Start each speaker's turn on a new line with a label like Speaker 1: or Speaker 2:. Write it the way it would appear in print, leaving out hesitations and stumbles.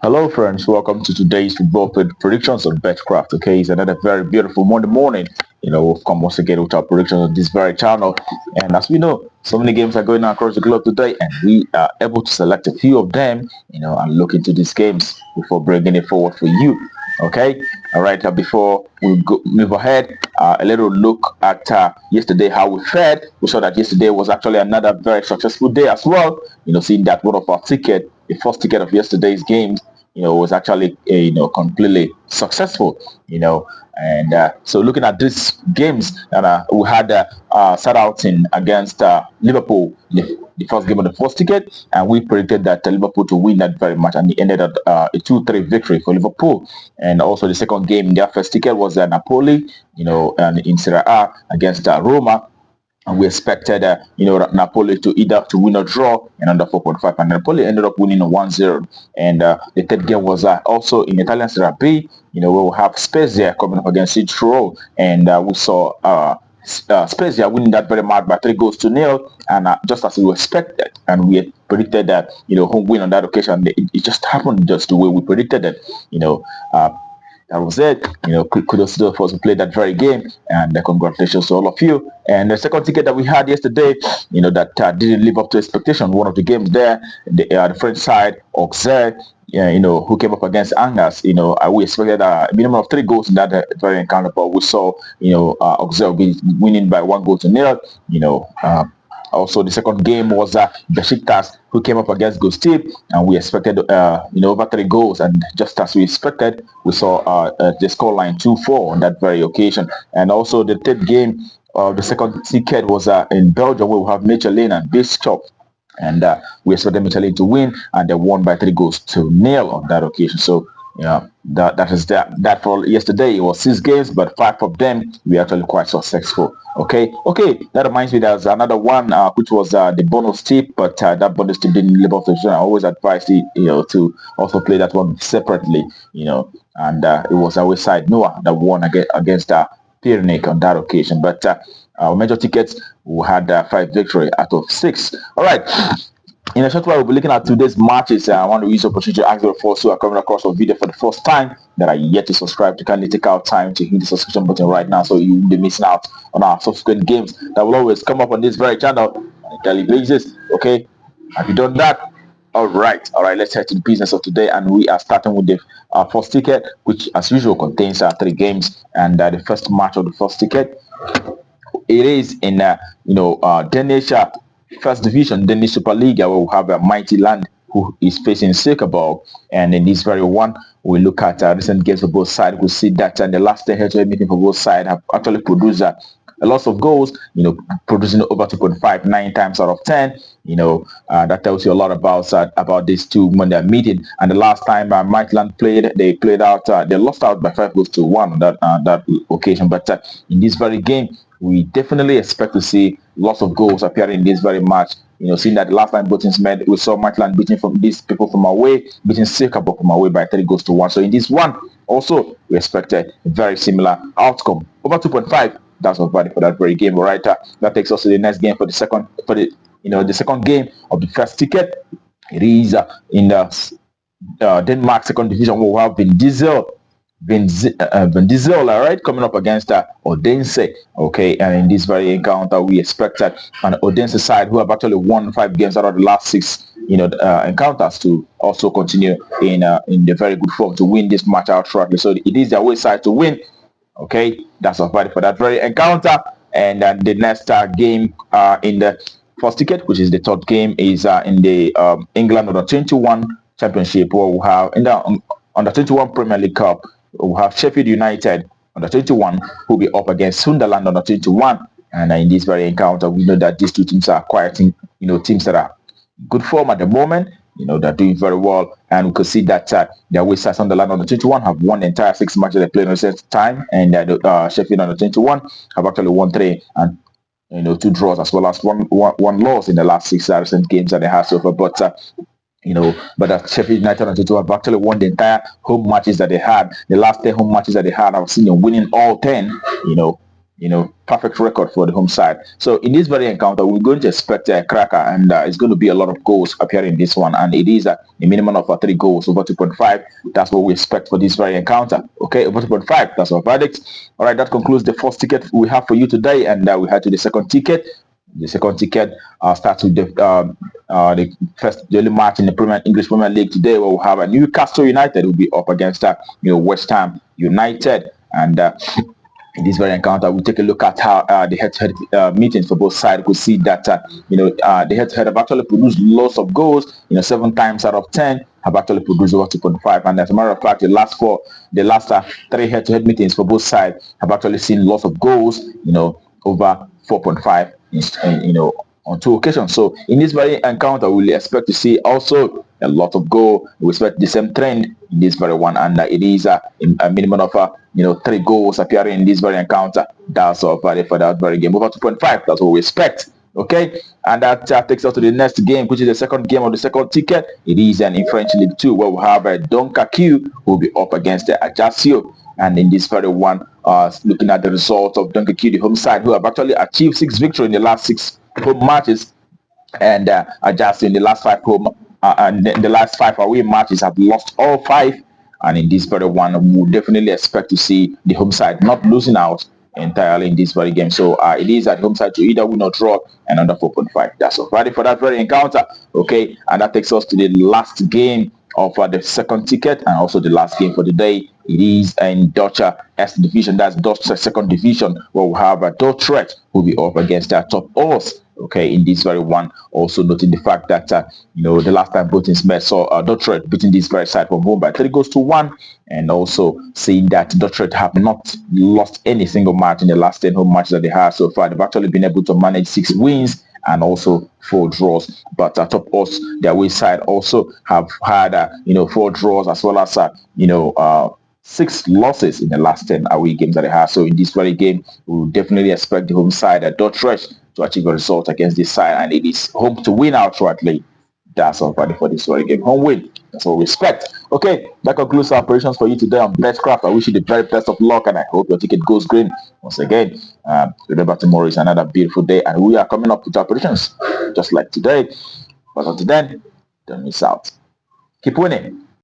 Speaker 1: Hello, friends. Welcome to today's football predictions on Betcraft. Okay, it's another very beautiful Monday morning. We've come once again with our predictions on this very channel. And as we know, so many games are going on across the globe today, and we are able to select a few of them, and look into these games before bringing it forward for you. Okay, all right. Before we move ahead, a little look at yesterday how we fared. We saw that yesterday was actually another very successful day as well. Seeing that one of our the first ticket of yesterday's game was actually completely successful. And so looking at these games, and we had set out in against Liverpool, the first game of the first ticket, and we predicted that Liverpool to win that very much, and it ended at a 2-3 victory for Liverpool. And also the second game, their first ticket was Napoli, and in Serie A against Roma, and we expected Napoli to either to win or draw and under 4.5, and Napoli ended up winning 1-0. And the third game was also in Italian Serie B. We will have Spezia coming up against Citroen, and we saw Spezia winning that very match by 3 goals to nil, and just as we expected, and we had predicted that home win on that occasion. It just happened just the way we predicted it. That was it. Kudos to us who played that very game, and congratulations to all of you. And the second ticket that we had yesterday, that didn't live up to expectation. One of the games there, the French side, Auxerre, who came up against Angers. We expected a minimum of 3 goals in that very encounter, but we saw, Auxerre be winning by 1 goal to nil. Also, the second game was Besiktas, who came up against Gostip, and we expected, over 3 goals. And just as we expected, we saw the scoreline 2-4 on that very occasion. And also, the third game of the second ticket was in Belgium, where we have Michelin and Bisschop. And we expected Michelin to win, and they won by 3 goals to nil on that occasion. So, that is that for yesterday. It was 6 games, but 5 of them we actually quite successful. Okay. That reminds me, there's another one which was the bonus tip, but that bonus tip didn't live up to the. I always advise to also play that one separately. And it was our side Noah that won against Pyrenees on that occasion. But our major tickets, we had 5 victory out of 6. All right. In a short while, we'll be looking at today's matches. I want to use the opportunity to ask the folks who are coming across our video for the first time that are yet to subscribe to kindly take out time to hit the subscription button right now, so you won't be missing out on our subsequent games that will always come up on this very channel on a daily basis. Okay, have you done that? All right. Let's head to the business of today, and we are starting with the first ticket, which as usual contains 3 games, and the first match of the first ticket, it is in Danish First Division, Danish Super League, where we have a Mighty Land who is facing Sikabal. And in this very one, we look at recent games for both sides. We see that the last head-to-head meeting for both sides have actually produced a lot of goals, producing over 2.5 9 times out of 10. That tells you a lot about these two when they're meeting. And the last time Midland played, they lost out by 5 goals to 1 on that occasion. But in this very game, we definitely expect to see lots of goals appearing in this very match. Seeing that the last time both teams met, we saw Midland beating from these people from away, beating Sikabok from away by 3 goals to 1. So in this one, also we expect a very similar outcome. Over 2.5. That's our value for that very game. All right, that takes us to the next game for the second game of the first ticket. It is in the Denmark second division, where we have Vin Diesel, all right, coming up against Odense. Okay, and in this very encounter, we expect an Odense side who have actually won 5 games out of the last 6 encounters to also continue in the very good form to win this match out shortly. So it is their way side to win. Okay, that's our value for that very encounter. And then the next game in the first ticket, which is the third game, is in the England Under 21 Championship, where we have in the Under 21 Premier League Cup, we have Sheffield United Under 21 who will be up against Sunderland Under 21. And in this very encounter, we know that these two teams are quite teams that are good form at the moment. They're doing very well, and we could see that their way side Sunderland Under 21 have won the entire 6 matches they played in recent time, and Sheffield Under 21 have actually won 3 and 2 draws, as well as one loss in the last 6 recent games that they have so far. But Sheffield United and Tottenham have actually won the entire home matches that they had. The last 10 home matches that they had, I've seen them winning all 10. perfect record for the home side. So in this very encounter, we're going to expect a cracker, and it's going to be a lot of goals appearing in this one, and it is a minimum of 3 goals over 2.5. That's what we expect for this very encounter. Okay, over 2.5. That's our verdict. All right, that concludes the first ticket we have for you today, and we head to the second ticket. The second ticket starts with the only match in the English Premier League today, where we'll have a Newcastle United will be up against West Ham United, and in this very encounter, we'll take a look at how the head-to-head meetings for both sides. We'll see that the head-to-head have actually produced lots of goals. 7 times out of 10 have actually produced over 2.5. And as a matter of fact, the last 3 head-to-head meetings for both sides have actually seen lots of goals. Over 4.5. On 2 occasions. So in this very encounter, we'll expect to see also a lot of goal. We expect the same trend in this very one, and it is a minimum of 3 goals appearing in this very encounter. That's our value for that very game. Over 2.5. That's what we expect. Okay, and that takes us to the next game, which is the second game of the second ticket. It is in French League 2, where we have Dunkerque who will be up against Ajaccio. And in this very one, looking at the result of Dunkerque, the home side, who have actually achieved 6 victories in the last 6 home matches, and Ajaccio in the last 5 home and the last 5 away matches have lost all 5. And in this very one, we will definitely expect to see the home side not losing out entirely in this very game. So it is at home side to either win or draw, and under 4.5. That's all. Ready for that very encounter. Okay, and that takes us to the last game of the second ticket, and also the last game for the day. It is in Dutch S division. That's Dutch second division, where we have Dordrecht who will be up against Top Os. Okay, in this very one, also noting the fact that the last time both teams met saw Dordrecht beating this very side from home by 3-1, and also seeing that Dordrecht have not lost any single match in the last 10 home matches that they have so far. They've actually been able to manage 6 wins and also 4 draws. But Top Os, their away side, also have had 4 draws, as well as 6 losses in the last 10 away games that they have. So in this very game, we will definitely expect the home side at Dordrecht to achieve a result against this side, and it is home to win outrightly. That's all for this very game. Home win. That's what we expect. Okay, that concludes our operations for you today on Betcraft. I wish you the very best of luck, and I hope your ticket goes green. Once again, remember tomorrow is another beautiful day, and we are coming up with operations just like today. But until then, don't miss out. Keep winning.